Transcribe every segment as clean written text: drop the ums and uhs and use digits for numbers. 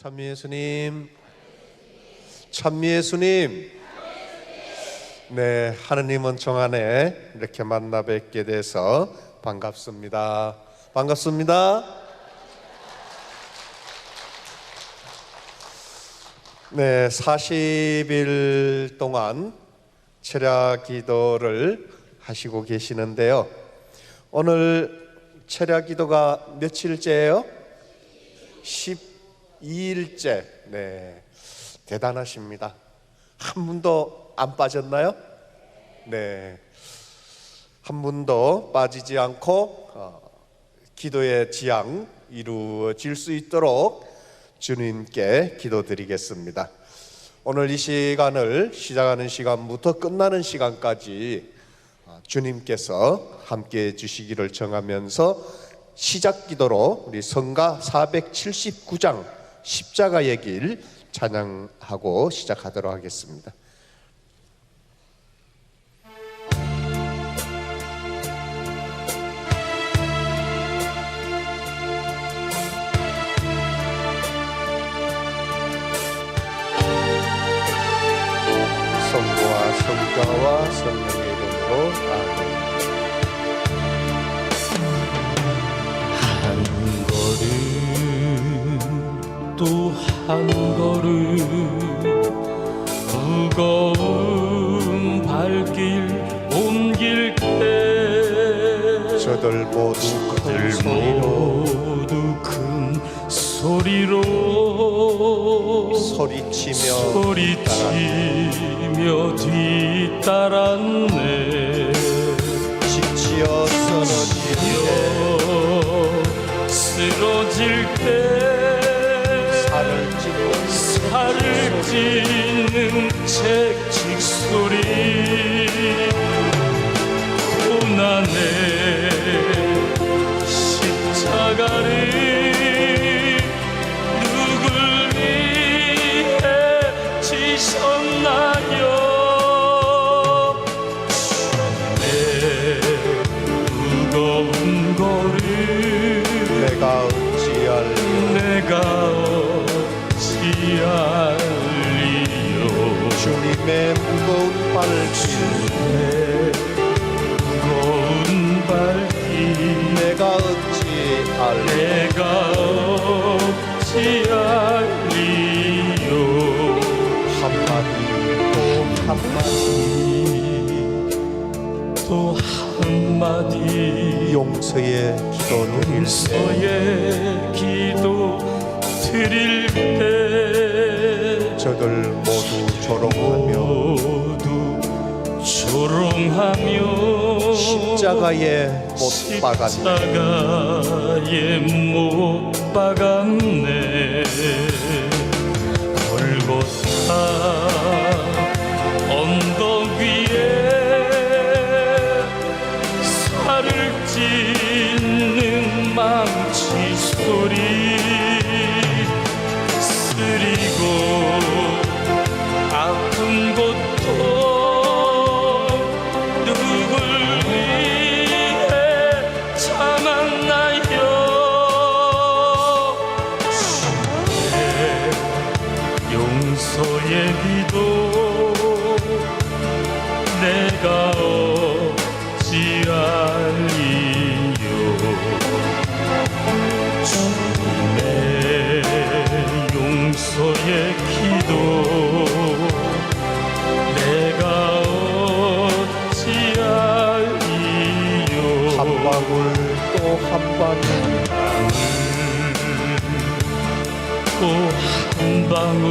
찬미 예수님, 찬미 예수님. 네, 하느님은 정안에 이렇게 만나 뵙게 돼서 반갑습니다. 반갑습니다. 네, 40일 동안 철야 기도를 하시고 계시는데요. 오늘 철야 기도가 며칠째예요? 12일째. 네, 대단하십니다. 한 분도 안 빠졌나요? 네, 한 분도 빠지지 않고 기도의 지향 이루어질 수 있도록 주님께 기도드리겠습니다. 오늘 이 시간을 시작하는 시간부터 끝나는 시간까지 주님께서 함께해 주시기를 정하면서 시작 기도로 우리 성가 479장 십자가의 길 찬양하고 시작하도록 하겠습니다. 성부와 성자와 성령의 이름으로 아멘. 한 걸음 또 한 걸음 무거운 발길 옮길 때 저들 모두 큰 소리로 소리치며 뒤따랐네. 지치어 쓰러질 때 살을 찌는 채찍 소리 고난의 십자가를 누굴 위해 지셨나요? 내 무거운 걸음 내가 어찌할리요. 주님의 무거운 발길 내가 어찌할리요. 또 한마디 용서의 기도 드릴 때 저들 모두 조롱하며 십자가에 못 박았네. 골고타 언덕 위에 살을 찢는 망치 소리 쓰리고 아픈 곳도 누굴 위해 참았나요? 주의 용서의 기도 내가 어찌할리요. 주님의 용서의 기도 내가 어찌할리요. 한 방울 또 한 방울 또 한 방울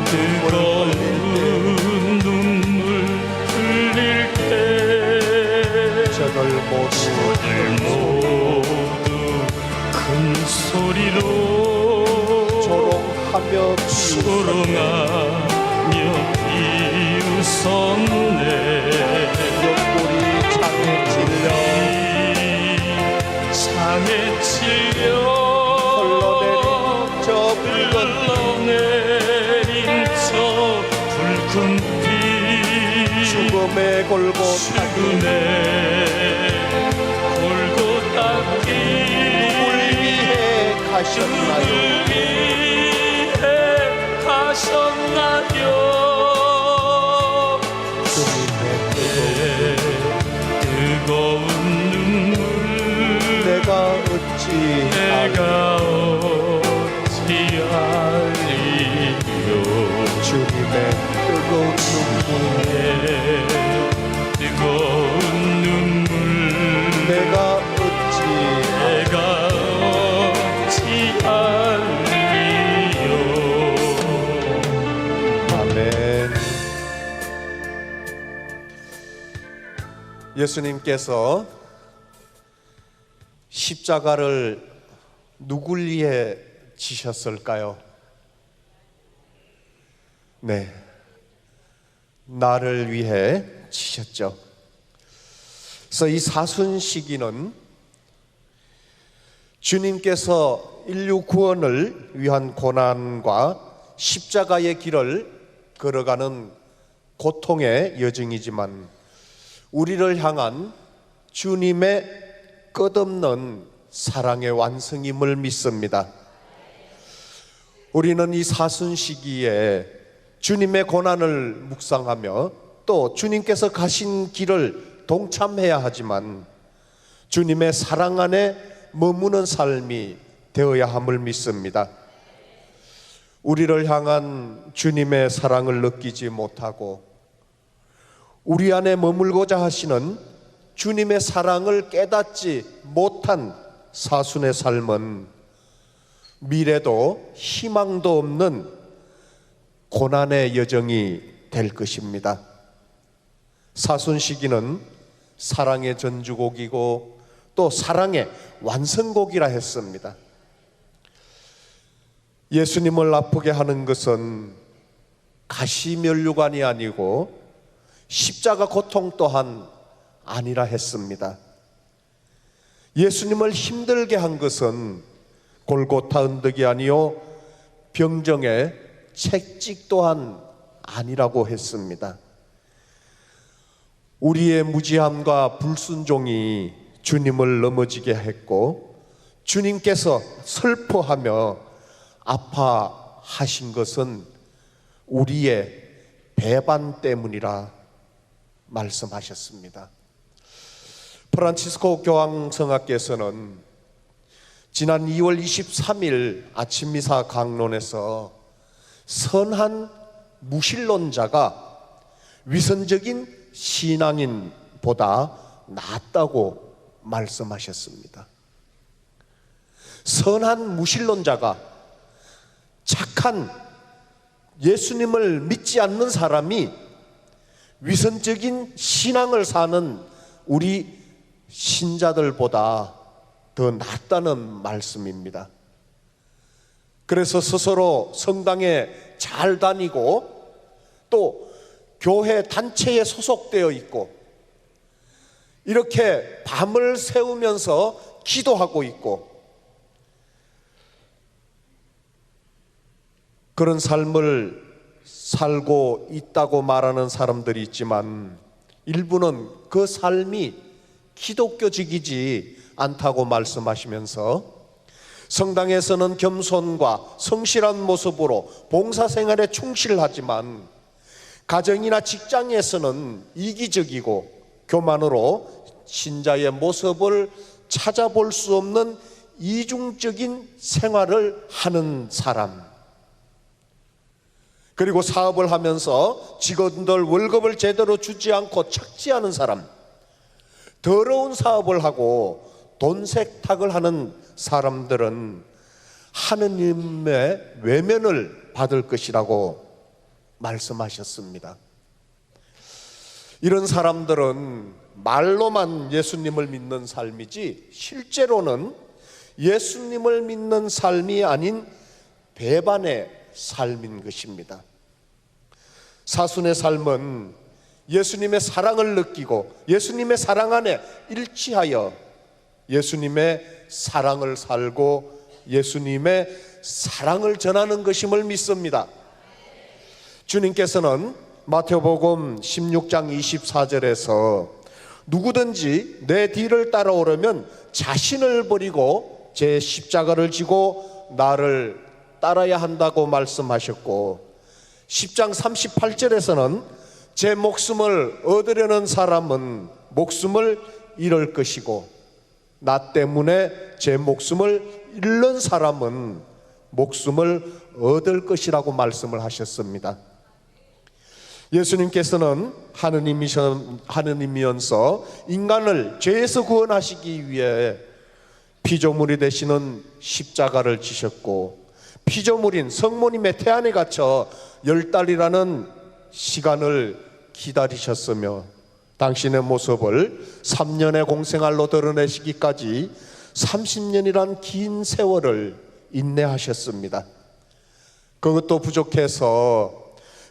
뜨거운 눈물 흘릴 때 저들 모두 큰 소리로 조롱하며 비웃었네. 옆구리 창에 찔려 흘러내린 저 붉은 피 죽음의 골고다 길 누굴 위해 가셨나요? 뜨거운 눈물 내가 어찌 알리요. 주님의 뜨거운 눈물 뜨거운 눈물 내가 어찌 알리요. 아멘. 예수님께서 십자가를 누굴 위해 지셨을까요? 네, 나를 위해 지셨죠. 그래서 이 사순시기는 주님께서 인류 구원을 위한 고난과 십자가의 길을 걸어가는 고통의 여정이지만 우리를 향한 주님의 끝없는 사랑의 완성임을 믿습니다. 우리는 이 사순시기에 주님의 고난을 묵상하며 또 주님께서 가신 길을 동참해야 하지만 주님의 사랑 안에 머무는 삶이 되어야 함을 믿습니다. 우리를 향한 주님의 사랑을 느끼지 못하고 우리 안에 머물고자 하시는 주님의 사랑을 깨닫지 못한 사순의 삶은 미래도 희망도 없는 고난의 여정이 될 것입니다. 사순시기는 사랑의 전주곡이고 또 사랑의 완성곡이라 했습니다. 예수님을 아프게 하는 것은 가시면류관이 아니고 십자가 고통 또한 아니라 했습니다. 예수님을 힘들게 한 것은 골고타 언덕이 아니요 병정의 채찍 또한 아니라고 했습니다. 우리의 무지함과 불순종이 주님을 넘어지게 했고 주님께서 슬퍼하며 아파하신 것은 우리의 배반 때문이라 말씀하셨습니다. 프란치스코 교황성하께서는 지난 2월 23일 아침 미사 강론에서 선한 무신론자가 위선적인 신앙인보다 낫다고 말씀하셨습니다. 선한 무신론자가 착한 예수님을 믿지 않는 사람이 위선적인 신앙을 사는 우리 신자들보다 더 낫다는 말씀입니다. 그래서 스스로 성당에 잘 다니고 또 교회 단체에 소속되어 있고 이렇게 밤을 새우면서 기도하고 있고 그런 삶을 살고 있다고 말하는 사람들이 있지만 일부는 그 삶이 기독교적이지 않다고 말씀하시면서 성당에서는 겸손과 성실한 모습으로 봉사생활에 충실하지만 가정이나 직장에서는 이기적이고 교만으로 신자의 모습을 찾아볼 수 없는 이중적인 생활을 하는 사람, 그리고 사업을 하면서 직원들 월급을 제대로 주지 않고 착취하는 사람, 더러운 사업을 하고 돈 세탁을 하는 사람들은 하느님의 외면을 받을 것이라고 말씀하셨습니다. 이런 사람들은 말로만 예수님을 믿는 삶이지 실제로는 예수님을 믿는 삶이 아닌 배반의 삶인 것입니다. 사순의 삶은 예수님의 사랑을 느끼고 예수님의 사랑 안에 일치하여 예수님의 사랑을 살고 예수님의 사랑을 전하는 것임을 믿습니다. 주님께서는 마태복음 16장 24절에서 누구든지 내 뒤를 따라오려면 자신을 버리고 제 십자가를 지고 나를 따라야 한다고 말씀하셨고 10장 38절에서는 제 목숨을 얻으려는 사람은 목숨을 잃을 것이고 나 때문에 제 목숨을 잃는 사람은 목숨을 얻을 것이라고 말씀을 하셨습니다. 예수님께서는 하느님이면서 인간을 죄에서 구원하시기 위해 피조물이 되시는 십자가를 지셨고 피조물인 성모님의 태안에 갇혀 10달이라는 시간을 기다리셨으며 당신의 모습을 3년의 공생활로 드러내시기까지 30년이란 긴 세월을 인내하셨습니다. 그것도 부족해서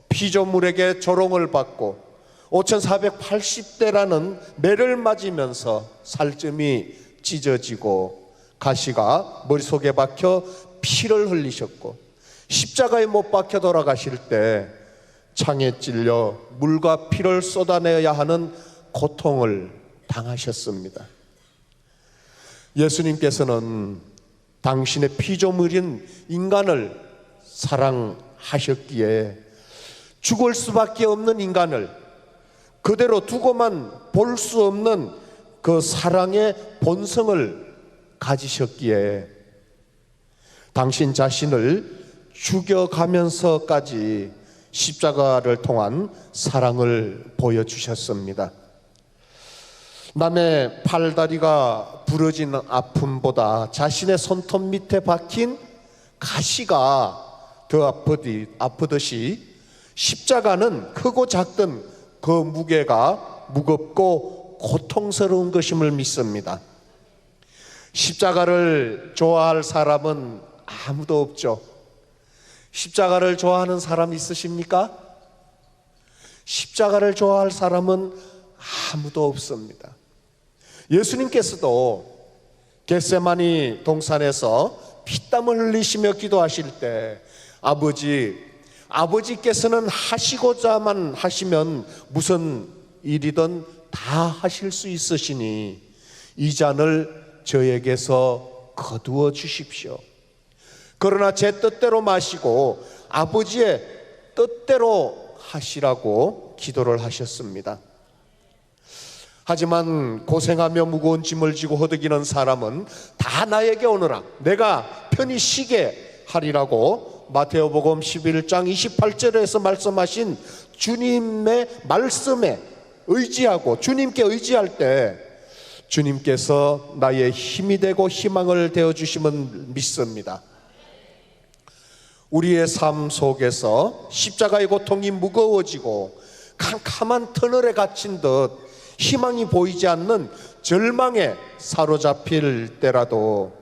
피조물에게 조롱을 받고 5480대라는 매를 맞으면서 살점이 찢어지고 가시가 머릿속에 박혀 피를 흘리셨고 십자가에 못 박혀 돌아가실 때 창에 찔려 물과 피를 쏟아내어야 하는 고통을 당하셨습니다. 예수님께서는 당신의 피조물인 인간을 사랑하셨기에 죽을 수밖에 없는 인간을 그대로 두고만 볼 수 없는 그 사랑의 본성을 가지셨기에 당신 자신을 죽여가면서까지 십자가를 통한 사랑을 보여주셨습니다. 남의 팔다리가 부러지는 아픔보다 자신의 손톱 밑에 박힌 가시가 더 아프듯이 십자가는 크고 작든 그 무게가 무겁고 고통스러운 것임을 믿습니다. 십자가를 좋아할 사람은 아무도 없죠. 십자가를 좋아하는 사람 있으십니까? 십자가를 좋아할 사람은 아무도 없습니다. 예수님께서도 겟세마니 동산에서 피땀을 흘리시며 기도하실 때 아버지께서는 하시고자만 하시면 무슨 일이든 다 하실 수 있으시니 이 잔을 저에게서 거두어 주십시오. 그러나 제 뜻대로 마시고 아버지의 뜻대로 하시라고 기도를 하셨습니다. 하지만 고생하며 무거운 짐을 지고 허덕이는 사람은 다 나에게 오너라, 내가 편히 쉬게 하리라고 마태오복음 11장 28절에서 말씀하신 주님의 말씀에 의지하고 주님께 의지할 때 주님께서 나의 힘이 되고 희망을 되어주심을 믿습니다. 우리의 삶 속에서 십자가의 고통이 무거워지고 캄캄한 터널에 갇힌 듯 희망이 보이지 않는 절망에 사로잡힐 때라도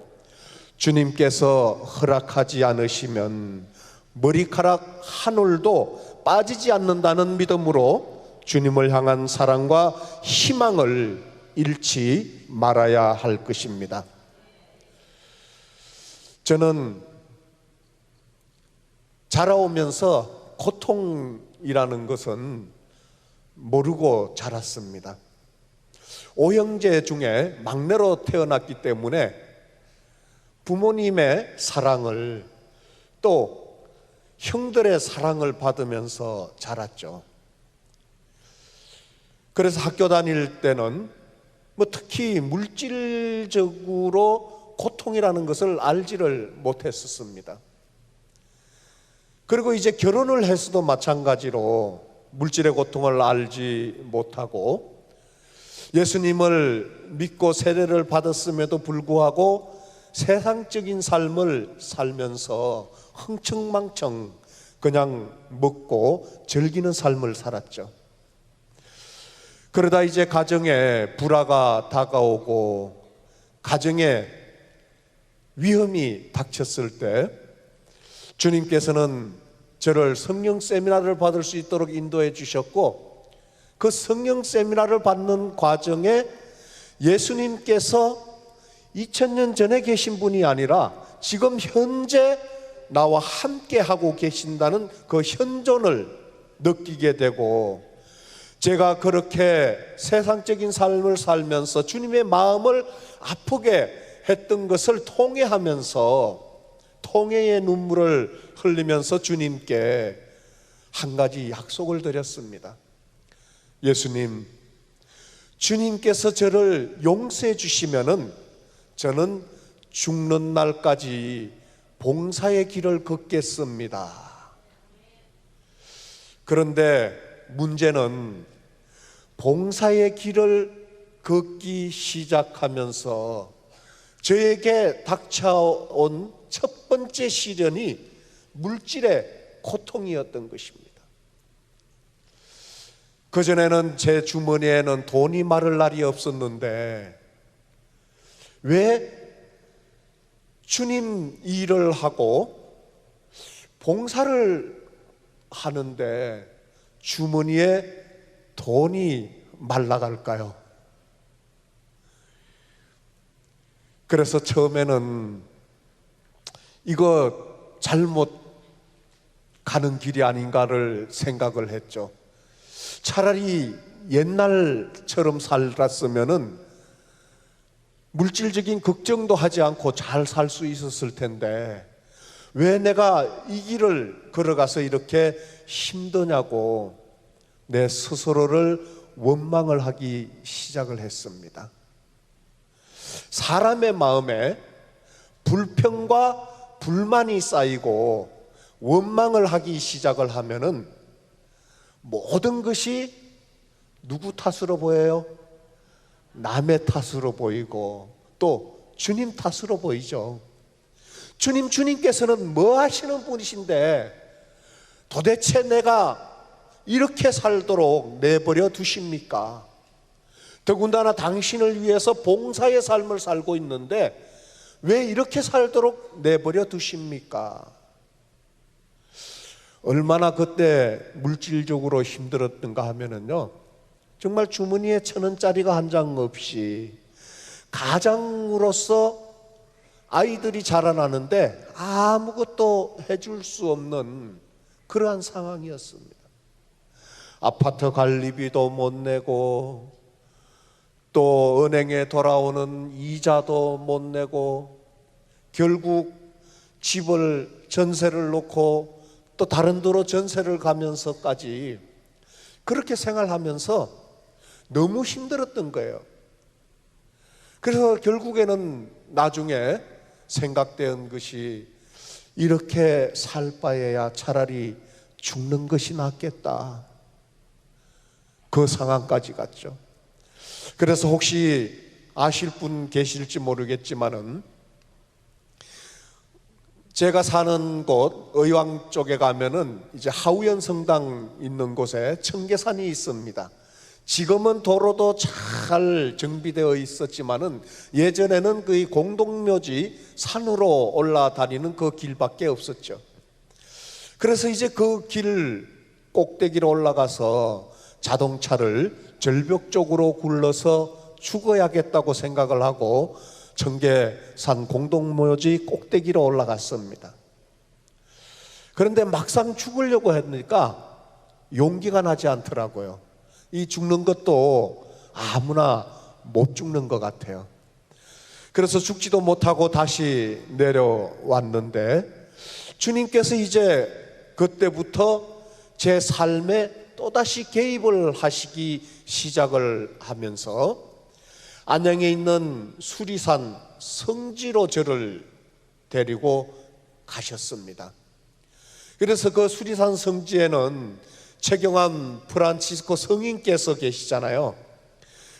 주님께서 허락하지 않으시면 머리카락 한 올도 빠지지 않는다는 믿음으로 주님을 향한 사랑과 희망을 잃지 말아야 할 것입니다. 저는 자라오면서 고통이라는 것은 모르고 자랐습니다. 5형제 중에 막내로 태어났기 때문에 부모님의 사랑을 또 형들의 사랑을 받으면서 자랐죠. 그래서 학교 다닐 때는 특히 물질적으로 고통이라는 것을 알지를 못했었습니다. 그리고 이제 결혼을 해서도 마찬가지로 물질의 고통을 알지 못하고 예수님을 믿고 세례를 받았음에도 불구하고 세상적인 삶을 살면서 흥청망청 그냥 먹고 즐기는 삶을 살았죠. 그러다 이제 가정에 불화가 다가오고 가정에 위험이 닥쳤을 때 주님께서는 저를 성령 세미나를 받을 수 있도록 인도해 주셨고 그 성령 세미나를 받는 과정에 예수님께서 2000년 전에 계신 분이 아니라 지금 현재 나와 함께 하고 계신다는 그 현존을 느끼게 되고 제가 그렇게 세상적인 삶을 살면서 주님의 마음을 아프게 했던 것을 통회하면서 통회의 눈물을 흘리면서 주님께 한 가지 약속을 드렸습니다. 예수님, 주님께서 저를 용서해 주시면은 저는 죽는 날까지 봉사의 길을 걷겠습니다. 그런데 문제는 봉사의 길을 걷기 시작하면서 저에게 닥쳐온 첫 번째 시련이 물질의 고통이었던 것입니다. 그전에는 제 주머니에는 돈이 마를 날이 없었는데 왜 주님 일을 하고 봉사를 하는데 주머니에 돈이 말라갈까요? 그래서 처음에는 이거 잘못 가는 길이 아닌가를 생각을 했죠. 차라리 옛날처럼 살았으면은 물질적인 걱정도 하지 않고 잘 살 수 있었을 텐데 왜 내가 이 길을 걸어가서 이렇게 힘드냐고 내 스스로를 원망을 하기 시작을 했습니다. 사람의 마음에 불평과 불만이 쌓이고 원망을 하기 시작을 하면은 모든 것이 누구 탓으로 보여요? 남의 탓으로 보이고 또 주님 탓으로 보이죠. 주님께서는 뭐 하시는 분이신데 도대체 내가 이렇게 살도록 내버려 두십니까? 더군다나 당신을 위해서 봉사의 삶을 살고 있는데 왜 이렇게 살도록 내버려 두십니까? 얼마나 그때 물질적으로 힘들었던가 하면은요, 정말 주머니에 1,000원짜리가 한 장 없이 가장으로서 아이들이 자라나는데 아무것도 해줄 수 없는 그러한 상황이었습니다. 아파트 관리비도 못 내고 또 은행에 돌아오는 이자도 못 내고 결국 집을 전세를 놓고 또 다른 데로 전세를 가면서까지 그렇게 생활하면서 너무 힘들었던 거예요. 그래서 결국에는 나중에 생각된 것이 이렇게 살 바에야 차라리 죽는 것이 낫겠다. 그 상황까지 갔죠. 그래서 혹시 아실 분 계실지 모르겠지만은 제가 사는 곳 의왕 쪽에 가면은 이제 하우연 성당 있는 곳에 청계산이 있습니다. 지금은 도로도 잘 정비되어 있었지만은 예전에는 그 공동묘지 산으로 올라다니는 그 길밖에 없었죠. 그래서 이제 그 길 꼭대기로 올라가서 자동차를 절벽 쪽으로 굴러서 죽어야겠다고 생각을 하고 청계산 공동묘지 꼭대기로 올라갔습니다. 그런데 막상 죽으려고 하니까 용기가 나지 않더라고요. 이 죽는 것도 아무나 못 죽는 것 같아요. 그래서 죽지도 못하고 다시 내려왔는데 주님께서 이제 그때부터 제 삶에 또다시 개입을 하시기 시작을 하면서 안양에 있는 수리산 성지로 저를 데리고 가셨습니다. 그래서 그 수리산 성지에는 최경환 프란치스코 성인께서 계시잖아요.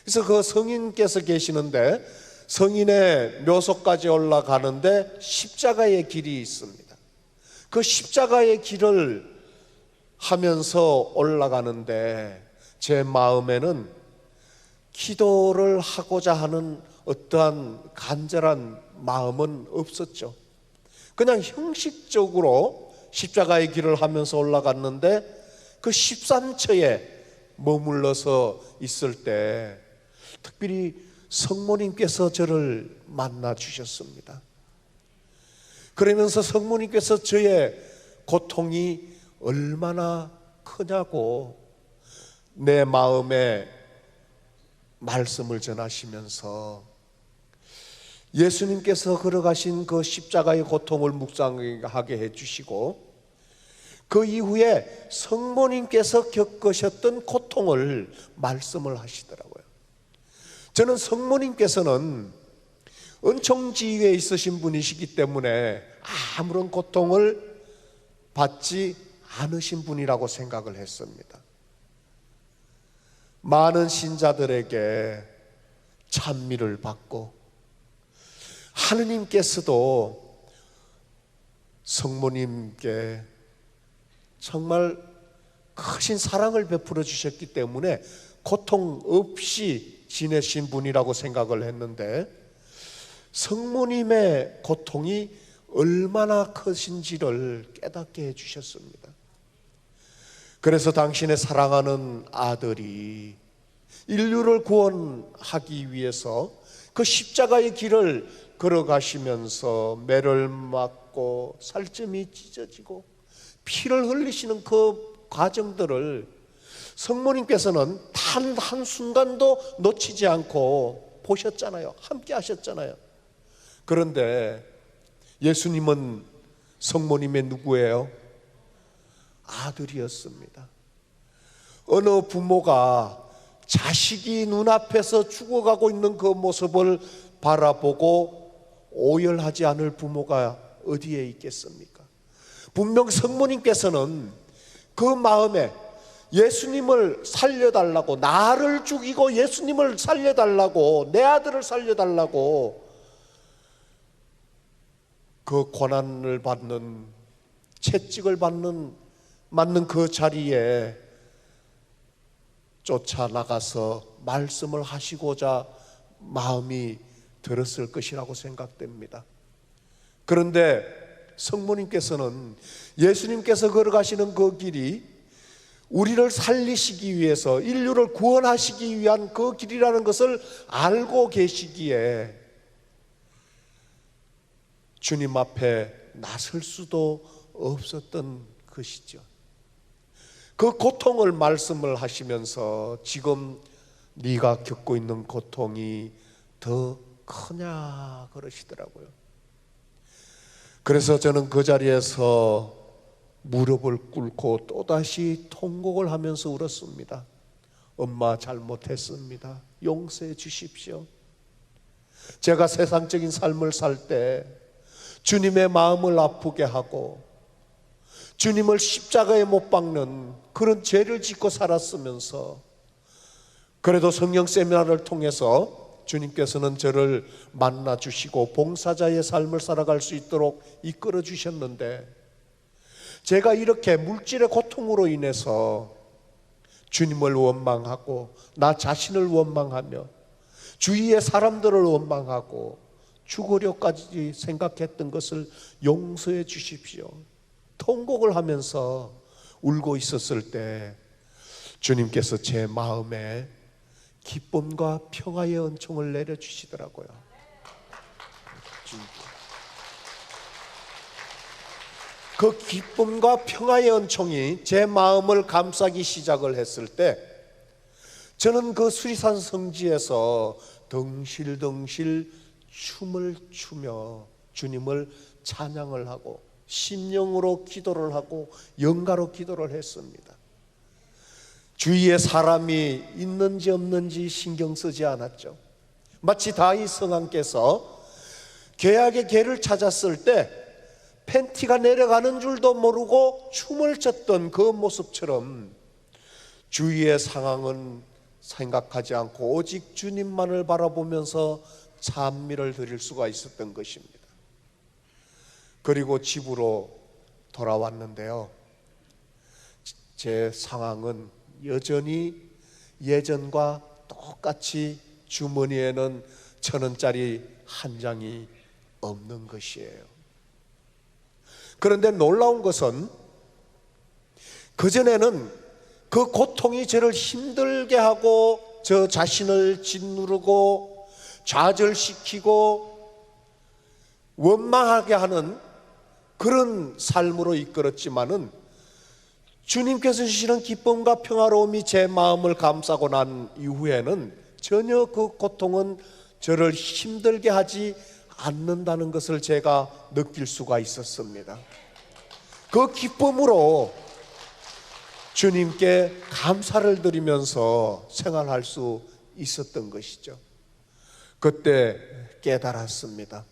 그래서 그 성인께서 계시는데 성인의 묘소까지 올라가는데 십자가의 길이 있습니다. 그 십자가의 길을 하면서 올라가는데 제 마음에는 기도를 하고자 하는 어떠한 간절한 마음은 없었죠. 그냥 형식적으로 십자가의 길을 하면서 올라갔는데 그 13처에 머물러서 있을 때 특별히 성모님께서 저를 만나 주셨습니다. 그러면서 성모님께서 저의 고통이 얼마나 크냐고 내 마음에 말씀을 전하시면서 예수님께서 걸어가신 그 십자가의 고통을 묵상하게 해주시고 그 이후에 성모님께서 겪으셨던 고통을 말씀을 하시더라고요. 저는 성모님께서는 은총지위에 있으신 분이시기 때문에 아무런 고통을 받지 않으신 분이라고 생각을 했습니다. 많은 신자들에게 찬미를 받고 하느님께서도 성모님께 정말 크신 사랑을 베풀어 주셨기 때문에 고통 없이 지내신 분이라고 생각을 했는데, 성모님의 고통이 얼마나 크신지를 깨닫게 해주셨습니다. 그래서 당신의 사랑하는 아들이 인류를 구원하기 위해서 그 십자가의 길을 걸어가시면서 매를 맞고 살점이 찢어지고 피를 흘리시는 그 과정들을 성모님께서는 단 한순간도 놓치지 않고 보셨잖아요. 함께 하셨잖아요. 그런데 예수님은 성모님의 누구예요? 아들이었습니다. 어느 부모가 자식이 눈앞에서 죽어가고 있는 그 모습을 바라보고 오열하지 않을 부모가 어디에 있겠습니까? 분명 성모님께서는 그 마음에 예수님을 살려달라고, 나를 죽이고 예수님을 살려달라고, 내 아들을 살려달라고 그 고난을 받는, 채찍을 맞는 그 자리에 쫓아나가서 말씀을 하시고자 마음이 들었을 것이라고 생각됩니다. 그런데 성모님께서는 예수님께서 걸어가시는 그 길이 우리를 살리시기 위해서, 인류를 구원하시기 위한 그 길이라는 것을 알고 계시기에 주님 앞에 나설 수도 없었던 것이죠. 그 고통을 말씀을 하시면서 지금 네가 겪고 있는 고통이 더 크냐 그러시더라고요. 그래서 저는 그 자리에서 무릎을 꿇고 또다시 통곡을 하면서 울었습니다. 엄마 잘못했습니다. 용서해 주십시오. 제가 세상적인 삶을 살 때 주님의 마음을 아프게 하고 주님을 십자가에 못 박는 그런 죄를 짓고 살았으면서, 그래도 성령 세미나를 통해서 주님께서는 저를 만나 주시고 봉사자의 삶을 살아갈 수 있도록 이끌어 주셨는데, 제가 이렇게 물질의 고통으로 인해서 주님을 원망하고 나 자신을 원망하며 주위의 사람들을 원망하고 죽으려까지 생각했던 것을 용서해 주십시오. 통곡을 하면서 울고 있었을 때 주님께서 제 마음에 기쁨과 평화의 은총을 내려주시더라고요. 그 기쁨과 평화의 은총이 제 마음을 감싸기 시작을 했을 때, 저는 그 수리산 성지에서 덩실덩실 춤을 추며 주님을 찬양을 하고 심령으로 기도를 하고 영가로 기도를 했습니다. 주위에 사람이 있는지 없는지 신경 쓰지 않았죠. 마치 다윗 성왕께서 계약의 개를 찾았을 때 팬티가 내려가는 줄도 모르고 춤을 췄던 그 모습처럼 주위의 상황은 생각하지 않고 오직 주님만을 바라보면서 찬미를 드릴 수가 있었던 것입니다. 그리고 집으로 돌아왔는데요, 제 상황은 여전히 예전과 똑같이 주머니에는 1,000원짜리 한 장이 없는 것이에요. 그런데 놀라운 것은 그전에는 그 고통이 저를 힘들게 하고 저 자신을 짓누르고 좌절시키고 원망하게 하는 그런 삶으로 이끌었지만은, 주님께서 주시는 기쁨과 평화로움이 제 마음을 감싸고 난 이후에는 전혀 그 고통은 저를 힘들게 하지 않는다는 것을 제가 느낄 수가 있었습니다. 그 기쁨으로 주님께 감사를 드리면서 생활할 수 있었던 것이죠. 그때 깨달았습니다.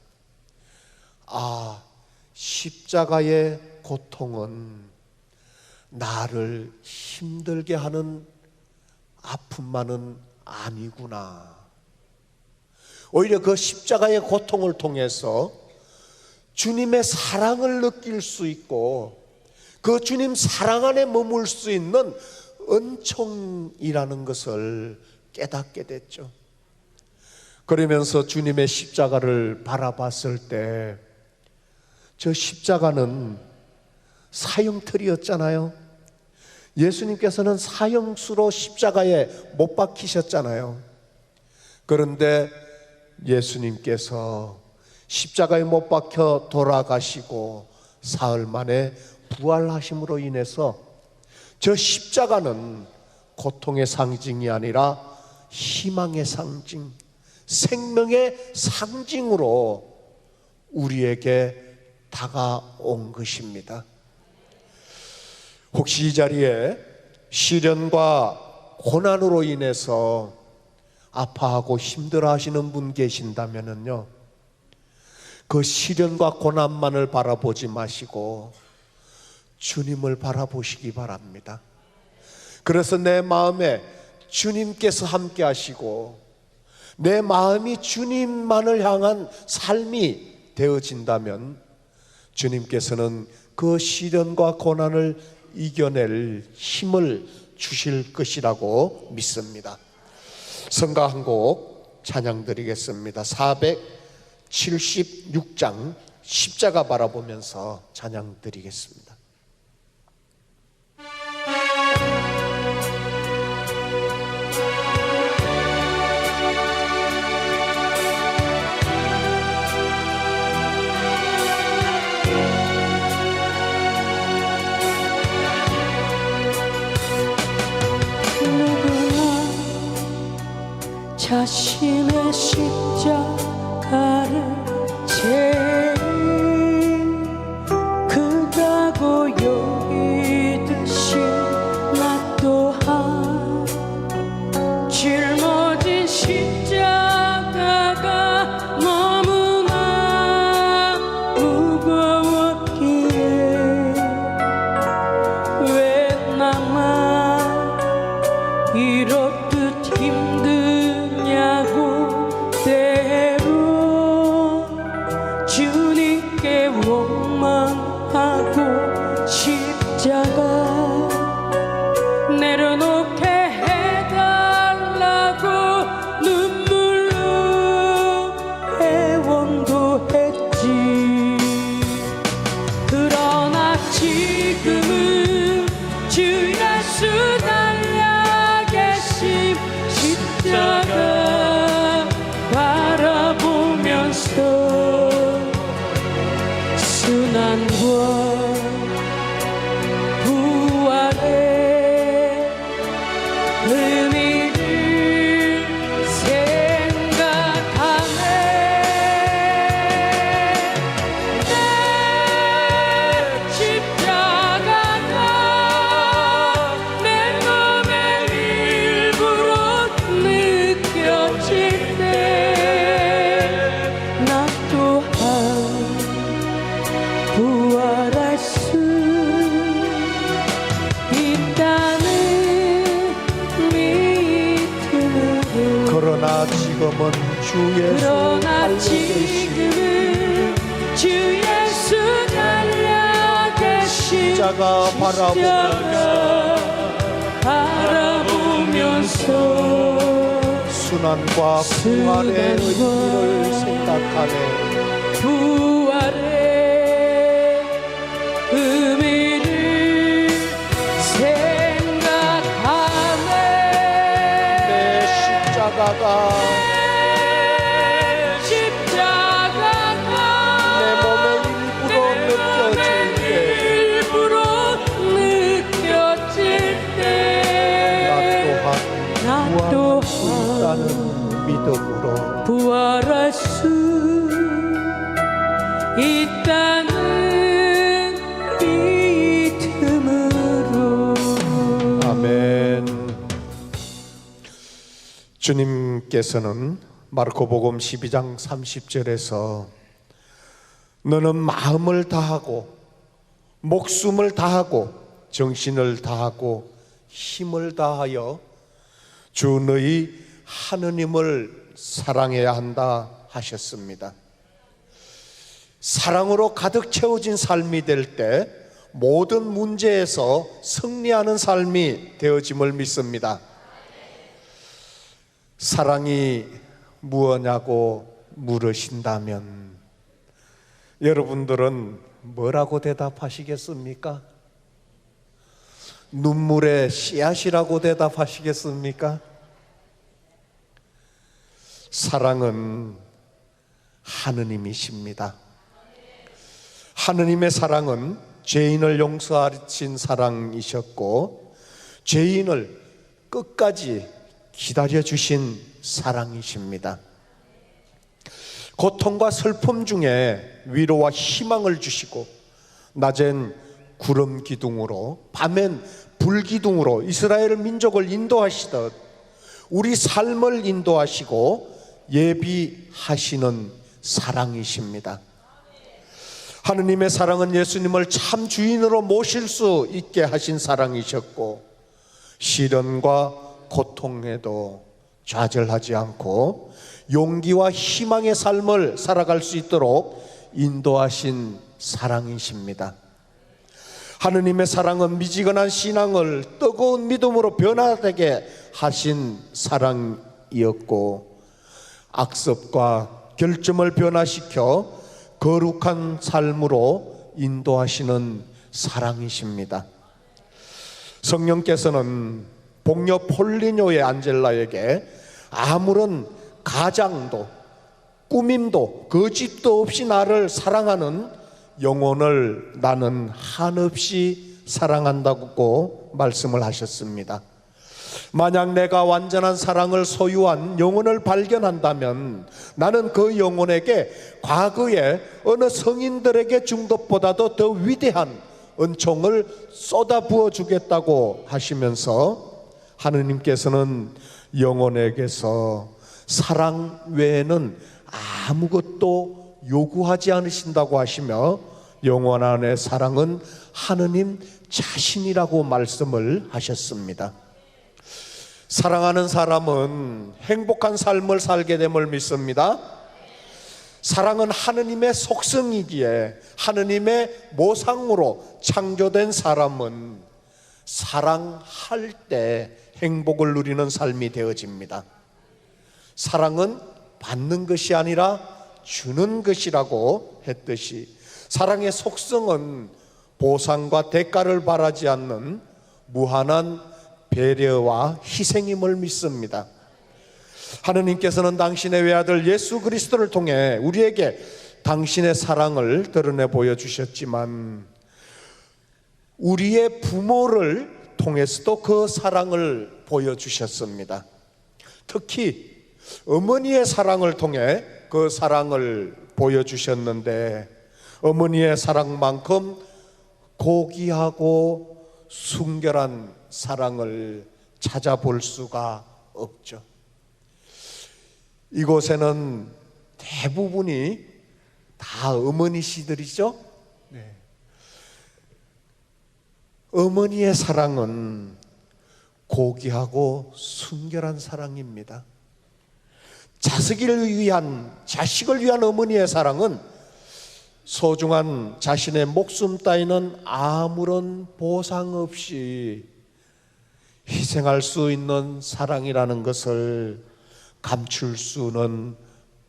아, 십자가의 고통은 나를 힘들게 하는 아픔만은 아니구나. 오히려 그 십자가의 고통을 통해서 주님의 사랑을 느낄 수 있고 그 주님 사랑 안에 머물 수 있는 은총이라는 것을 깨닫게 됐죠. 그러면서 주님의 십자가를 바라봤을 때 저 십자가는 사형틀이었잖아요. 예수님께서는 사형수로 십자가에 못 박히셨잖아요. 그런데 예수님께서 십자가에 못 박혀 돌아가시고 사흘 만에 부활하심으로 인해서 저 십자가는 고통의 상징이 아니라 희망의 상징, 생명의 상징으로 우리에게 다가온 것입니다. 혹시 이 자리에 시련과 고난으로 인해서 아파하고 힘들어하시는 분 계신다면요, 그 시련과 고난만을 바라보지 마시고 주님을 바라보시기 바랍니다. 그래서 내 마음에 주님께서 함께 하시고 내 마음이 주님만을 향한 삶이 되어진다면 주님께서는 그 시련과 고난을 이겨낼 힘을 주실 것이라고 믿습니다. 성가 한 곡 찬양 드리겠습니다. 476장 십자가 바라보면서 찬양 드리겠습니다. 자신의 십자가를 제일 크다고 여기듯이 나 또한 짊어진 십자가가 너무나 무거웠기에 왜 나만 이렇듯 힘드냐고 때로 주님께 원망하고 십자가 내려놓게 해달라고 눈물로 애원도 했지. 그러나 지금은 주 예수 달려 계신 십자가 바라보면서 순환과 부활의 의미를 생각하네. 내 십자가가 내 몸의 일부로 느껴질 때 나 또한 부활할 수 있다는 믿음으로. 그러나 지금은 주 예수 그러나 달려 계신 지금은 주 예수 달려 계신 십자가 바라보면서 순환과 부활의 의미를 생각하네. 부활의 의미를 생각하네. 내 십자가가 내 몸의 일부로 느껴질 때 나 또한 부활할 수 있다는 믿음으로 부활할 수 있다는 믿음으로. 아멘. 주님께서는 마르코복음 12장 30절에서 너는 마음을 다하고 목숨을 다하고 정신을 다하고 힘을 다하여 주 너희 하느님을 사랑해야 한다 하셨습니다. 사랑으로 가득 채워진 삶이 될 때 모든 문제에서 승리하는 삶이 되어짐을 믿습니다. 사랑이 무엇냐고 물으신다면 여러분들은 뭐라고 대답하시겠습니까? 눈물의 씨앗이라고 대답하시겠습니까? 사랑은 하느님이십니다. 하느님의 사랑은 죄인을 용서하신 사랑이셨고 죄인을 끝까지 기다려주신 사랑이십니다. 고통과 슬픔 중에 위로와 희망을 주시고 낮엔 구름 기둥으로 밤엔 불 기둥으로 이스라엘 민족을 인도하시듯 우리 삶을 인도하시고 예비하시는 사랑이십니다. 하느님의 사랑은 예수님을 참 주인으로 모실 수 있게 하신 사랑이셨고 시련과 고통에도 좌절하지 않고 용기와 희망의 삶을 살아갈 수 있도록 인도하신 사랑이십니다. 하느님의 사랑은 미지근한 신앙을 뜨거운 믿음으로 변화되게 하신 사랑이었고 악습과 결점을 변화시켜 거룩한 삶으로 인도하시는 사랑이십니다. 성령께서는 복녀 폴리뇨의 안젤라에게 아무런 가장도 꾸밈도 거짓도 없이 나를 사랑하는 영혼을 나는 한없이 사랑한다고 말씀을 하셨습니다. 만약 내가 완전한 사랑을 소유한 영혼을 발견한다면 나는 그 영혼에게 과거에 어느 성인들에게 준 것보다도 더 위대한 은총을 쏟아부어 주겠다고 하시면서 하느님께서는 영혼에게서 사랑 외에는 아무것도 요구하지 않으신다고 하시며 영혼 안의 사랑은 하느님 자신이라고 말씀을 하셨습니다. 사랑하는 사람은 행복한 삶을 살게 됨을 믿습니다. 사랑은 하느님의 속성이기에 하느님의 모상으로 창조된 사람은 사랑할 때 행복을 누리는 삶이 되어집니다. 사랑은 받는 것이 아니라 주는 것이라고 했듯이 사랑의 속성은 보상과 대가를 바라지 않는 무한한 배려와 희생임을 믿습니다. 하느님께서는 당신의 외아들 예수 그리스도를 통해 우리에게 당신의 사랑을 드러내 보여주셨지만 우리의 부모를 통해서도 그 사랑을 보여주셨습니다. 특히 어머니의 사랑을 통해 그 사랑을 보여주셨는데 어머니의 사랑만큼 고귀하고 순결한 사랑을 찾아볼 수가 없죠. 이곳에는 대부분이 다 어머니시들이죠. 네. 어머니의 사랑은 고귀하고 순결한 사랑입니다. 자식을 위한 어머니의 사랑은 소중한 자신의 목숨 따위는 아무런 보상 없이 희생할 수 있는 사랑이라는 것을 감출 수는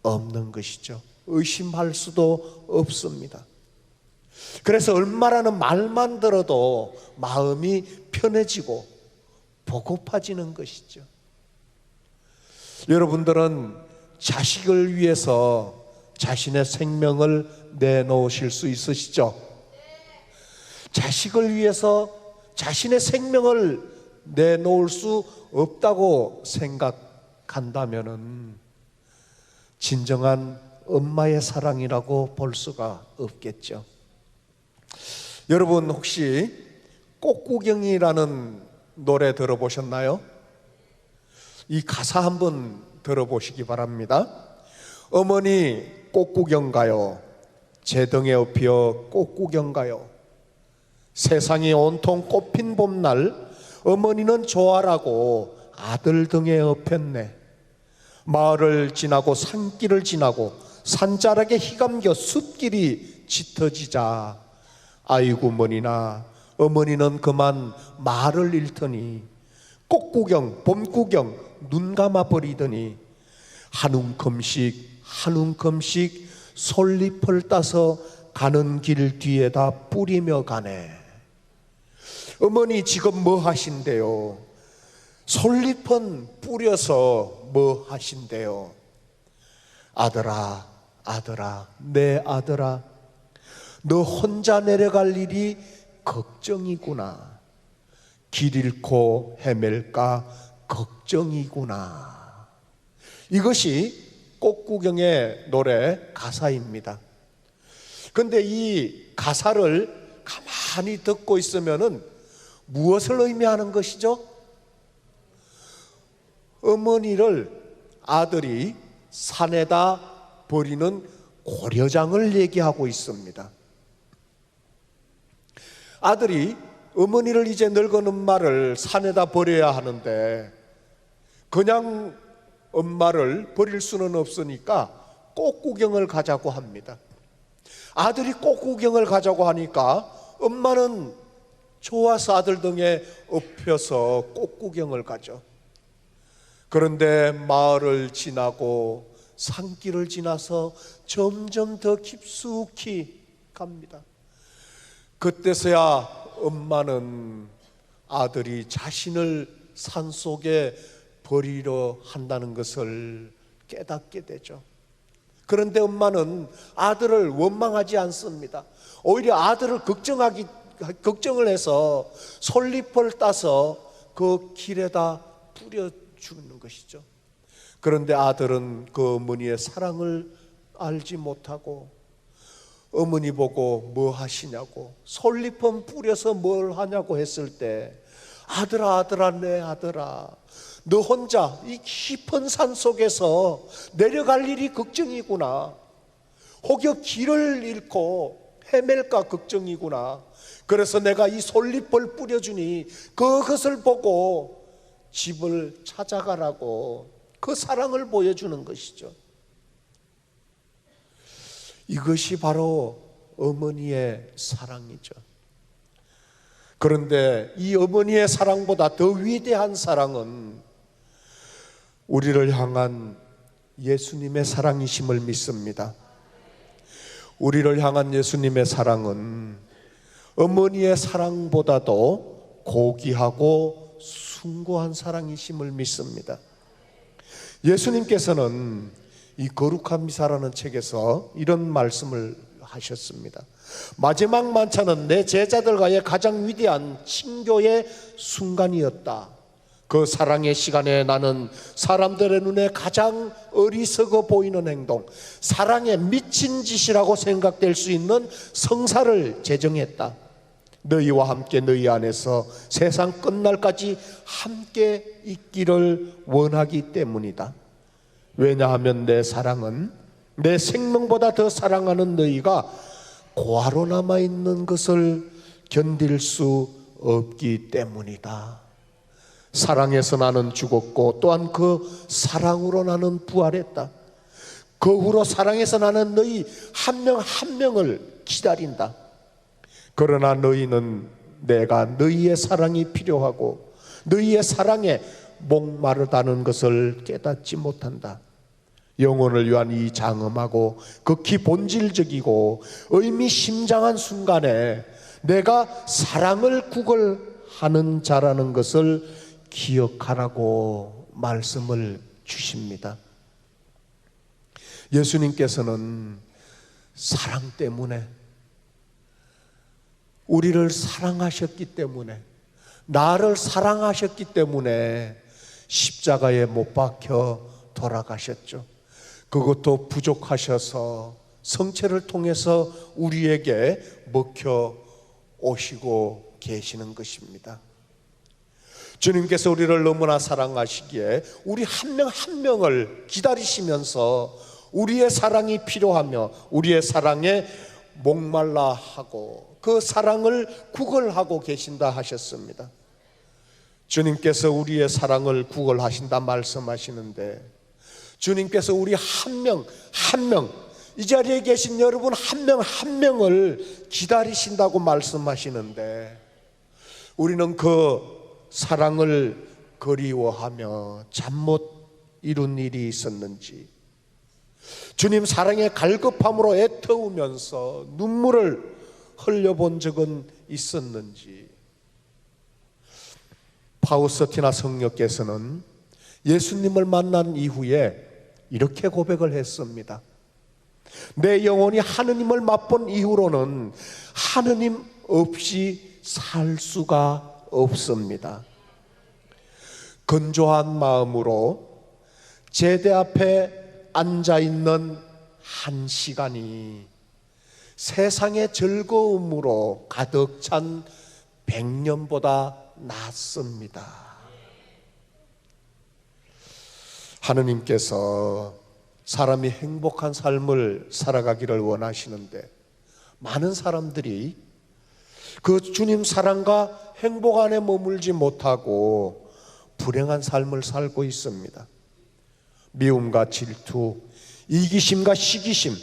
없는 것이죠. 의심할 수도 없습니다. 그래서 얼마라는 말만 들어도 마음이 편해지고 보고파지는 것이죠. 여러분들은 자식을 위해서 자신의 생명을 내놓으실 수 있으시죠? 자식을 위해서 자신의 생명을 내놓을 수 없다고 생각한다면 진정한 엄마의 사랑이라고 볼 수가 없겠죠. 여러분 혹시 꽃구경이라는 노래 들어보셨나요? 이 가사 한번 들어보시기 바랍니다. 어머니 꽃구경 가요. 제 등에 업혀 꽃구경 가요. 세상이 온통 꽃핀 봄날 어머니는 좋아라고 아들 등에 업혔네. 마을을 지나고 산길을 지나고 산자락에 희감겨 숲길이 짙어지자 아이고 머니나 어머니는 그만 말을 잃더니 꽃구경 봄구경 눈 감아 버리더니 한 움큼씩 한 움큼씩 솔잎을 따서 가는 길 뒤에다 뿌리며 가네. 어머니 지금 뭐 하신대요? 솔잎은 뿌려서 뭐 하신대요? 아들아, 아들아, 내 아들아, 너 혼자 내려갈 일이 걱정이구나. 길 잃고 헤맬까 걱정이구나. 이것이 꽃구경의 노래 가사입니다. 그런데 이 가사를 가만히 듣고 있으면은 무엇을 의미하는 것이죠? 어머니를 아들이 산에다 버리는 고려장을 얘기하고 있습니다. 아들이 어머니를 이제 늙은 엄마를 산에다 버려야 하는데 그냥 엄마를 버릴 수는 없으니까 꽃구경을 가자고 합니다. 아들이 꽃구경을 가자고 하니까 엄마는 좋아서 아들 등에 업혀서 꽃구경을 가죠. 그런데 마을을 지나고 산길을 지나서 점점 더 깊숙이 갑니다. 그때서야 엄마는 아들이 자신을 산속에 버리려 한다는 것을 깨닫게 되죠. 그런데 엄마는 아들을 원망하지 않습니다. 오히려 아들을 걱정을 해서 솔잎을 따서 그 길에다 뿌려주는 것이죠. 그런데 아들은 그 어머니의 사랑을 알지 못하고 어머니 보고 뭐 하시냐고, 솔잎은 뿌려서 뭘 하냐고 했을 때 아들아, 아들아, 내 아들아, 너 혼자 이 깊은 산 속에서 내려갈 일이 걱정이구나. 혹여 길을 잃고 헤맬까 걱정이구나. 그래서 내가 이 솔잎을 뿌려주니 그것을 보고 집을 찾아가라고 그 사랑을 보여주는 것이죠. 이것이 바로 어머니의 사랑이죠. 그런데 이 어머니의 사랑보다 더 위대한 사랑은 우리를 향한 예수님의 사랑이심을 믿습니다. 우리를 향한 예수님의 사랑은 어머니의 사랑보다도 고귀하고 숭고한 사랑이심을 믿습니다. 예수님께서는 이 거룩한 미사라는 책에서 이런 말씀을 하셨습니다. 마지막 만찬은 내 제자들과의 가장 위대한 친교의 순간이었다. 그 사랑의 시간에 나는 사람들의 눈에 가장 어리석어 보이는 행동, 사랑에 미친 짓이라고 생각될 수 있는 성사를 제정했다. 너희와 함께 너희 안에서 세상 끝날까지 함께 있기를 원하기 때문이다. 왜냐하면 내 사랑은 내 생명보다 더 사랑하는 너희가 고아로 남아있는 것을 견딜 수 없기 때문이다. 사랑에서 나는 죽었고 또한 그 사랑으로 나는 부활했다. 그 후로 사랑에서 나는 너희 한 명 한 명을 기다린다. 그러나 너희는 내가 너희의 사랑이 필요하고 너희의 사랑에 목마르다는 것을 깨닫지 못한다. 영혼을 위한 이 장엄하고 극히 본질적이고 의미심장한 순간에 내가 사랑을 구걸하는 자라는 것을 기억하라고 말씀을 주십니다. 예수님께서는 사랑 때문에, 우리를 사랑하셨기 때문에, 나를 사랑하셨기 때문에 십자가에 못 박혀 돌아가셨죠. 그것도 부족하셔서 성체를 통해서 우리에게 먹혀 오시고 계시는 것입니다. 주님께서 우리를 너무나 사랑하시기에 우리 한 명 한 명을 기다리시면서 우리의 사랑이 필요하며 우리의 사랑에 목말라 하고 그 사랑을 구걸하고 계신다 하셨습니다. 주님께서 우리의 사랑을 구걸하신다 말씀하시는데, 주님께서 우리 한 명 한 명, 이 자리에 계신 여러분 한 명 한 명을 기다리신다고 말씀하시는데, 우리는 그 사랑을 그리워하며 잠 못 이룬 일이 있었는지, 주님 사랑의 갈급함으로 애태우면서 눈물을 흘려본 적은 있었는지. 파우스티나 성녀께서는 예수님을 만난 이후에 이렇게 고백을 했습니다. 내 영혼이 하느님을 맛본 이후로는 하느님 없이 살 수가 없습니다. 건조한 마음으로 제대 앞에 앉아있는 한 시간이 세상의 즐거움으로 가득 찬 100년보다 낫습니다. 하느님께서 사람이 행복한 삶을 살아가기를 원하시는데, 많은 사람들이 그 주님 사랑과 행복 안에 머물지 못하고 불행한 삶을 살고 있습니다. 미움과 질투, 이기심과 시기심,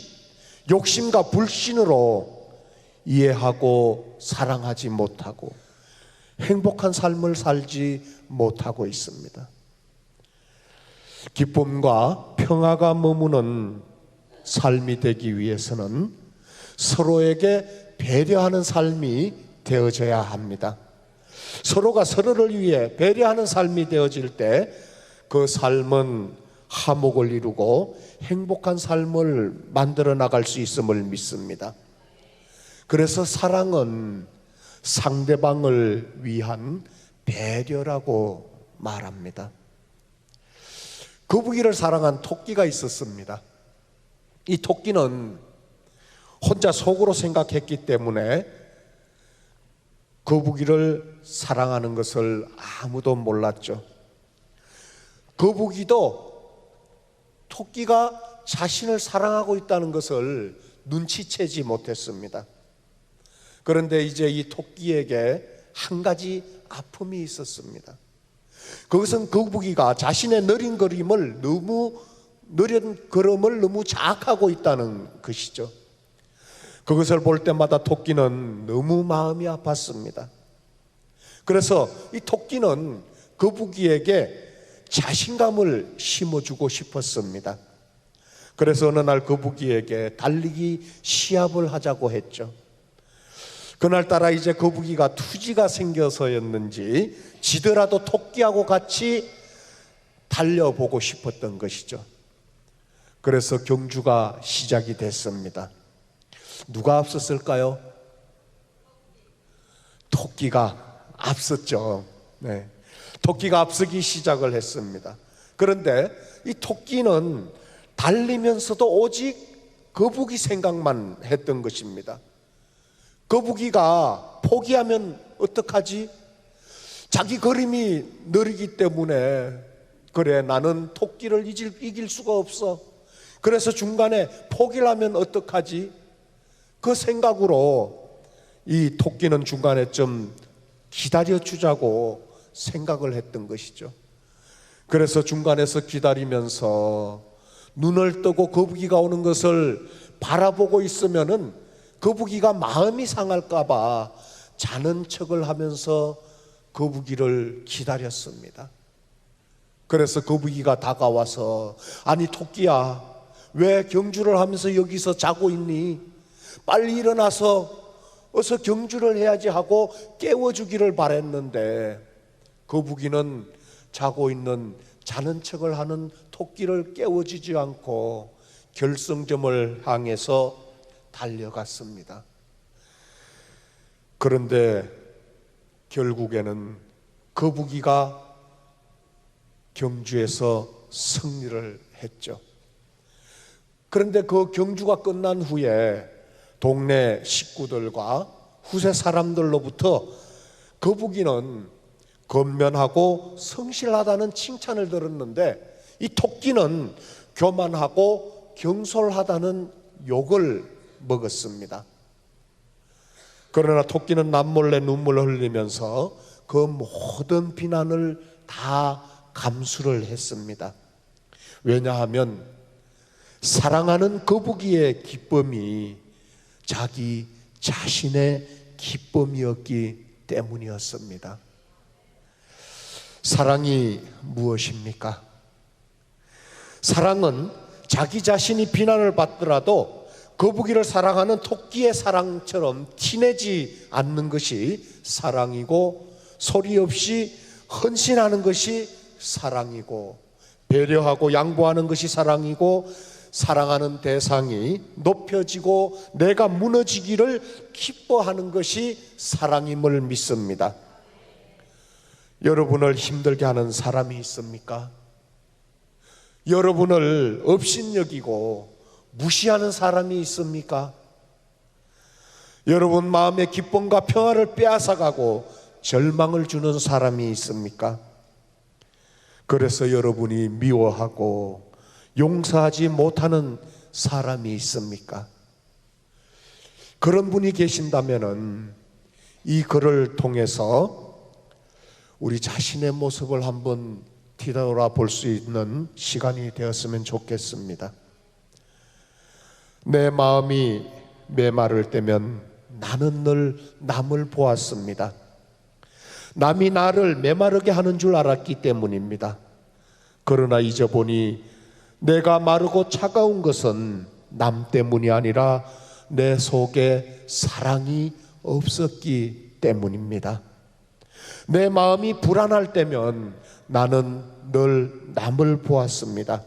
욕심과 불신으로 이해하고 사랑하지 못하고 행복한 삶을 살지 못하고 있습니다. 기쁨과 평화가 머무는 삶이 되기 위해서는 서로에게 배려하는 삶이 되어져야 합니다. 서로가 서로를 위해 배려하는 삶이 되어질 때 그 삶은 화목을 이루고 행복한 삶을 만들어 나갈 수 있음을 믿습니다. 그래서 사랑은 상대방을 위한 배려라고 말합니다. 거북이를 사랑한 토끼가 있었습니다. 이 토끼는 혼자 속으로 생각했기 때문에 거북이를 사랑하는 것을 아무도 몰랐죠. 거북이도 토끼가 자신을 사랑하고 있다는 것을 눈치채지 못했습니다. 그런데 이제 이 토끼에게 한 가지 아픔이 있었습니다. 그것은 거북이가 자신의 느린 걸음을 너무 자학하고 있다는 것이죠. 그것을 볼 때마다 토끼는 너무 마음이 아팠습니다. 그래서 이 토끼는 거북이에게 자신감을 심어주고 싶었습니다. 그래서 어느 날 거북이에게 달리기 시합을 하자고 했죠. 그날따라 이제 거북이가 투지가 생겨서였는지 지더라도 토끼하고 같이 달려보고 싶었던 것이죠. 그래서 경주가 시작이 됐습니다. 누가 앞섰을까요? 토끼가 앞섰죠. 네. 토끼가 앞서기 시작을 했습니다. 그런데 이 토끼는 달리면서도 오직 거북이 생각만 했던 것입니다. 거북이가 포기하면 어떡하지? 자기 걸음이 느리기 때문에, 그래 나는 토끼를 이길 수가 없어. 그래서 중간에 포기를 하면 어떡하지? 그 생각으로 이 토끼는 중간에 좀 기다려주자고 생각을 했던 것이죠. 그래서 중간에서 기다리면서 눈을 뜨고 거북이가 오는 것을 바라보고 있으면은 거북이가 마음이 상할까봐 자는 척을 하면서 거북이를 기다렸습니다. 그래서 거북이가 다가와서, 아니 토끼야, 왜 경주를 하면서 여기서 자고 있니? 빨리 일어나서 어서 경주를 해야지 하고 깨워주기를 바랬는데, 거북이는 자는 척을 하는 토끼를 깨워주지 않고 결승점을 향해서 달려갔습니다. 그런데 결국에는 거북이가 경주에서 승리를 했죠. 그런데 그 경주가 끝난 후에 동네 식구들과 후세 사람들로부터 거북이는 건면하고 성실하다는 칭찬을 들었는데 이 토끼는 교만하고 경솔하다는 욕을 먹었습니다. 그러나 토끼는 남몰래 눈물을 흘리면서 그 모든 비난을 다 감수를 했습니다. 왜냐하면 사랑하는 거북이의 기쁨이 자기 자신의 기쁨이었기 때문이었습니다. 사랑이 무엇입니까? 사랑은 자기 자신이 비난을 받더라도 거북이를 사랑하는 토끼의 사랑처럼 티내지 않는 것이 사랑이고, 소리 없이 헌신하는 것이 사랑이고, 배려하고 양보하는 것이 사랑이고, 사랑하는 대상이 높여지고 내가 무너지기를 기뻐하는 것이 사랑임을 믿습니다. 여러분을 힘들게 하는 사람이 있습니까? 여러분을 업신여기고 무시하는 사람이 있습니까? 여러분 마음의 기쁨과 평화를 빼앗아가고 절망을 주는 사람이 있습니까? 그래서 여러분이 미워하고 용서하지 못하는 사람이 있습니까? 그런 분이 계신다면은 이 글을 통해서 우리 자신의 모습을 한번 뒤돌아볼 수 있는 시간이 되었으면 좋겠습니다. 내 마음이 메마를 때면 나는 늘 남을 보았습니다. 남이 나를 메마르게 하는 줄 알았기 때문입니다. 그러나 이제 보니 내가 마르고 차가운 것은 남 때문이 아니라 내 속에 사랑이 없었기 때문입니다. 내 마음이 불안할 때면 나는 늘 남을 보았습니다.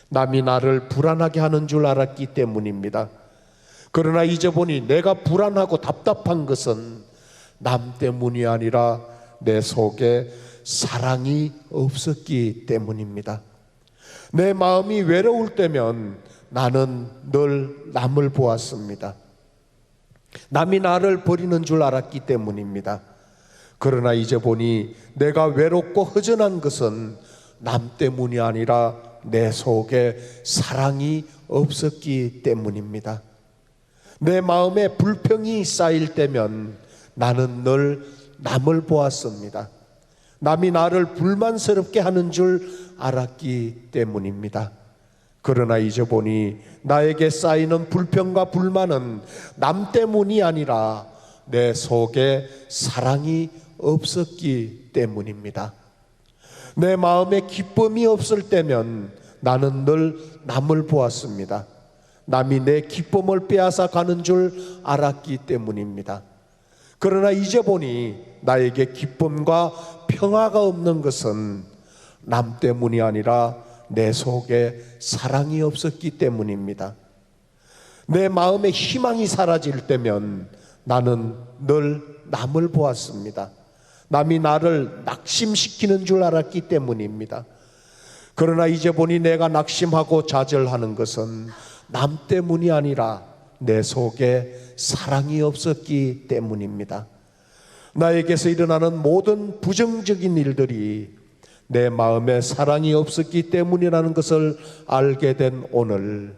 남이 나를 불안하게 하는 줄 알았기 때문입니다. 그러나 이제 보니 내가 불안하고 답답한 것은 남 때문이 아니라 내 속에 사랑이 없었기 때문입니다. 내 마음이 외로울 때면 나는 늘 남을 보았습니다. 남이 나를 버리는 줄 알았기 때문입니다. 그러나 이제 보니 내가 외롭고 허전한 것은 남 때문이 아니라 내 속에 사랑이 없었기 때문입니다. 내 마음에 불평이 쌓일 때면 나는 늘 남을 보았습니다. 남이 나를 불만스럽게 하는 줄 알았기 때문입니다. 그러나 이제 보니 나에게 쌓이는 불평과 불만은 남 때문이 아니라 내 속에 사랑이 없었기 때문입니다. 내 마음에 기쁨이 없을 때면 나는 늘 남을 보았습니다. 남이 내 기쁨을 빼앗아 가는 줄 알았기 때문입니다. 그러나 이제 보니 나에게 기쁨과 평화가 없는 것은 남 때문이 아니라 내 속에 사랑이 없었기 때문입니다. 내 마음에 희망이 사라질 때면 나는 늘 남을 보았습니다. 남이 나를 낙심시키는 줄 알았기 때문입니다. 그러나 이제 보니 내가 낙심하고 좌절하는 것은 남 때문이 아니라 내 속에 사랑이 없었기 때문입니다. 나에게서 일어나는 모든 부정적인 일들이 내 마음에 사랑이 없었기 때문이라는 것을 알게 된 오늘,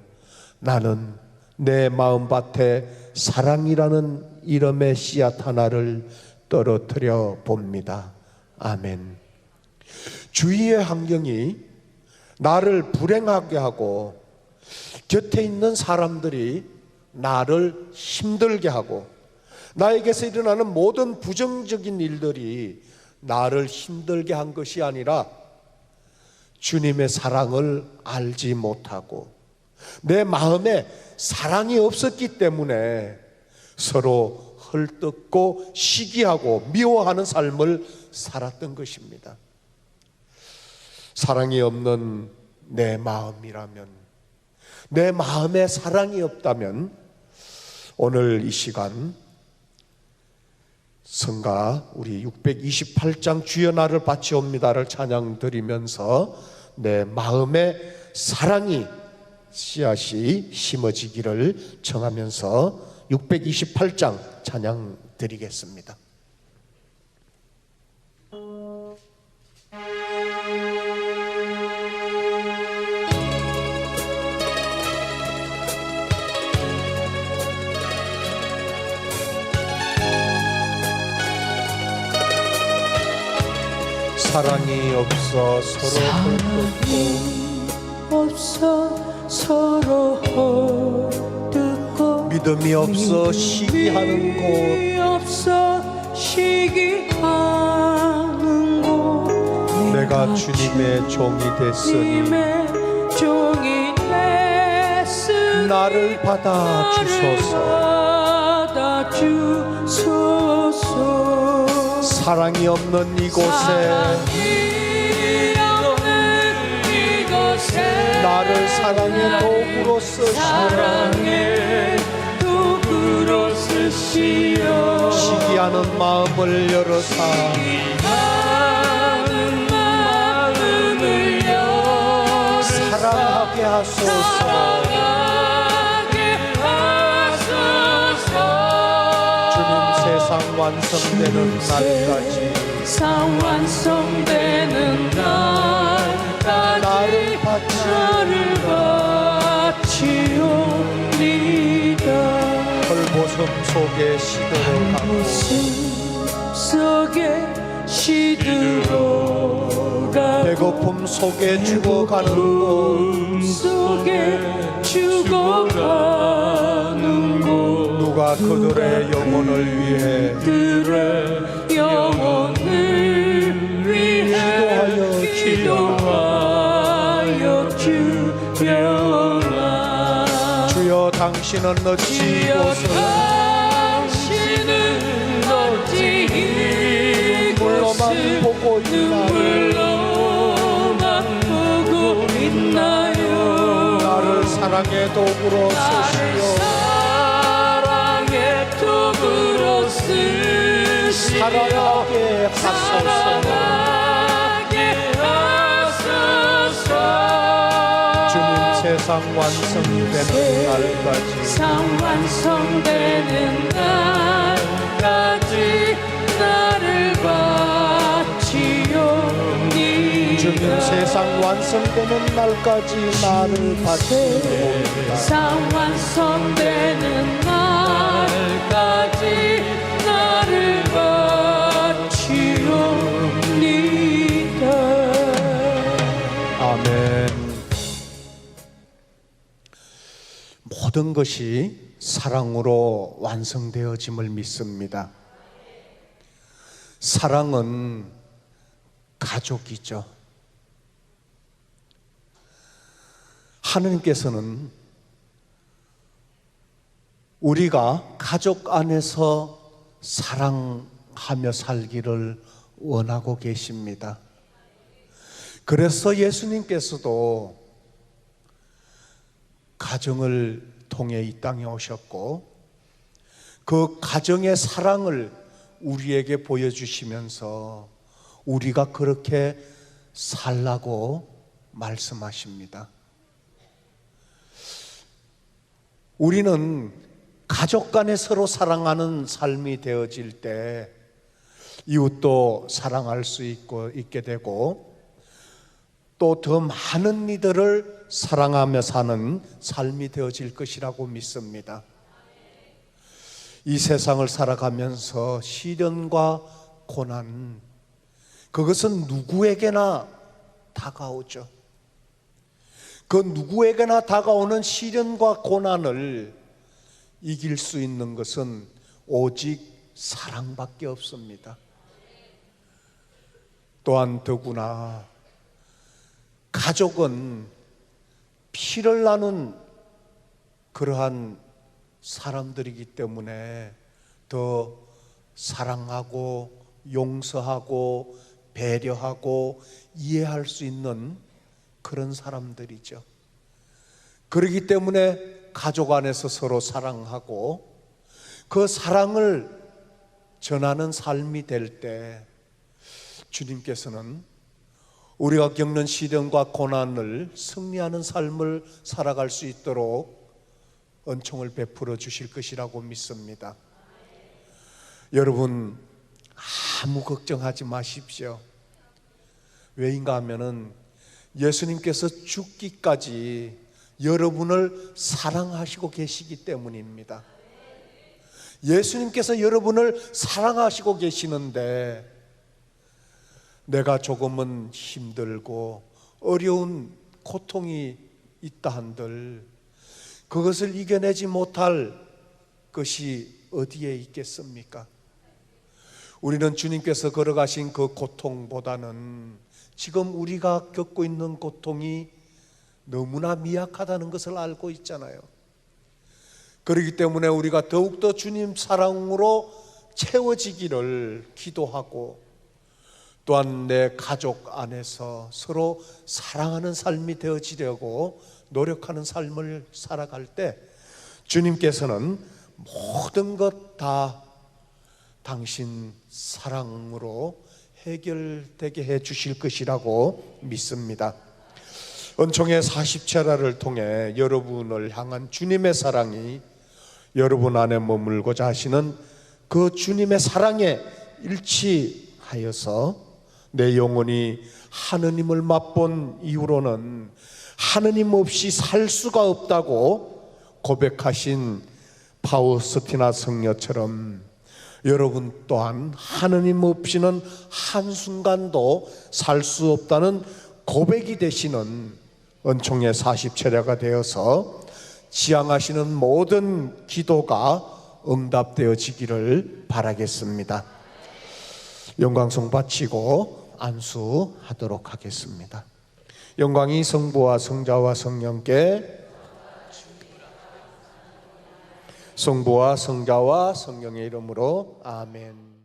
나는 내 마음밭에 사랑이라는 이름의 씨앗 하나를 떨어뜨려 봅니다. 아멘. 주위의 환경이 나를 불행하게 하고 곁에 있는 사람들이 나를 힘들게 하고 나에게서 일어나는 모든 부정적인 일들이 나를 힘들게 한 것이 아니라 주님의 사랑을 알지 못하고 내 마음에 사랑이 없었기 때문에 서로 헐뜯고 시기하고 미워하는 삶을 살았던 것입니다. 사랑이 없는 내 마음이라면, 내 마음에 사랑이 없다면 오늘 이 시간 성가 우리 628장 주여 나를 바치옵니다를 찬양 드리면서 내 마음에 사랑이 씨앗이 심어지기를 청하면서 628장 찬양 드리겠습니다. 사랑이 없어 서로 헛듣고 없어 서로 헛듣고 믿음이 없어 시기하는 곳 믿음이 없어 시기하는 곳 내가 주님의 종이 됐으니 주님의 종이 됐으니 나를 받아주소서 받아주소서 사랑이 없는 이곳에 사랑이 없는 이곳에 나를 사랑의 도구로 쓰시오 사랑의 도구로 쓰시오 시기하는 마음을 열어사 하는 마음을 열어 사랑하게 하소서 사랑하게 하소서 주님 세상 완성되는 날까지 세상 완성되는 날까지 나를 나를 바치옵니다 헐보섬 속에 시들어가고 웃음 속에 시들어가고 배고픔 속에 죽어가는 곳 속에 죽어가는 곳 누가 그들의 영혼을 위해 그들의 영혼을 위해 기도하여 주려나 주여 당신은 어찌 주여 이곳을 당신은 어찌 눈물로만 이곳을 보고 있나요 눈물로만 보고 있나요 나를 사랑의 도구로 쓰시오 사랑의 도구로 쓰시오 사랑하게 하소서 사랑하게 하소서 주님 세상 완성되는 날까지 세상 완성되는 날까지 나를 바치옵니 주님 세상 완성되는 날까지 나를 바치옵니다 세상 완성되는 날까지 나를 바치옵니다 아멘. 모든 것이 사랑으로 완성되어짐을 믿습니다. 사랑은 가족이죠. 하느님께서는 우리가 가족 안에서 사랑하며 살기를 원하고 계십니다. 그래서 예수님께서도 가정을 통해 이 땅에 오셨고 그 가정의 사랑을 우리에게 보여주시면서 우리가 그렇게 살라고 말씀하십니다. 우리는 가족 간에 서로 사랑하는 삶이 되어질 때 이웃도 사랑할 수 있게 되고 또 더 많은 이들을 사랑하며 사는 삶이 되어질 것이라고 믿습니다. 이 세상을 살아가면서 시련과 고난, 그것은 누구에게나 다가오죠. 그 누구에게나 다가오는 시련과 고난을 이길 수 있는 것은 오직 사랑밖에 없습니다. 또한 더구나 가족은 피를 나눈 그러한 사람들이기 때문에 더 사랑하고 용서하고 배려하고 이해할 수 있는 그런 사람들이죠. 그렇기 때문에 가족 안에서 서로 사랑하고 그 사랑을 전하는 삶이 될 때 주님께서는 우리가 겪는 시련과 고난을 승리하는 삶을 살아갈 수 있도록 은총을 베풀어 주실 것이라고 믿습니다. 여러분 아무 걱정하지 마십시오. 왜인가 하면은 예수님께서 죽기까지 여러분을 사랑하시고 계시기 때문입니다. 예수님께서 여러분을 사랑하시고 계시는데 내가 조금은 힘들고 어려운 고통이 있다 한들 그것을 이겨내지 못할 것이 어디에 있겠습니까? 우리는 주님께서 걸어가신 그 고통보다는 지금 우리가 겪고 있는 고통이 너무나 미약하다는 것을 알고 있잖아요. 그렇기 때문에 우리가 더욱더 주님 사랑으로 채워지기를 기도하고, 또한 내 가족 안에서 서로 사랑하는 삶이 되어지려고 노력하는 삶을 살아갈 때 주님께서는 모든 것 다 당신 사랑으로 해결되게 해 주실 것이라고 믿습니다. 은총의 40체라를 통해 여러분을 향한 주님의 사랑이 여러분 안에 머물고자 하시는 그 주님의 사랑에 일치하여서 내 영혼이 하느님을 맛본 이후로는 하느님 없이 살 수가 없다고 고백하신 파우스티나 성녀처럼 여러분 또한 하느님 없이는 한순간도 살 수 없다는 고백이 되시는 은총의 40체례가 되어서 지향하시는 모든 기도가 응답되어지기를 바라겠습니다. 영광송 바치고 안수하도록 하겠습니다. 영광이 성부와 성자와 성령께, 성부와 성자와 성령의 이름으로 아멘.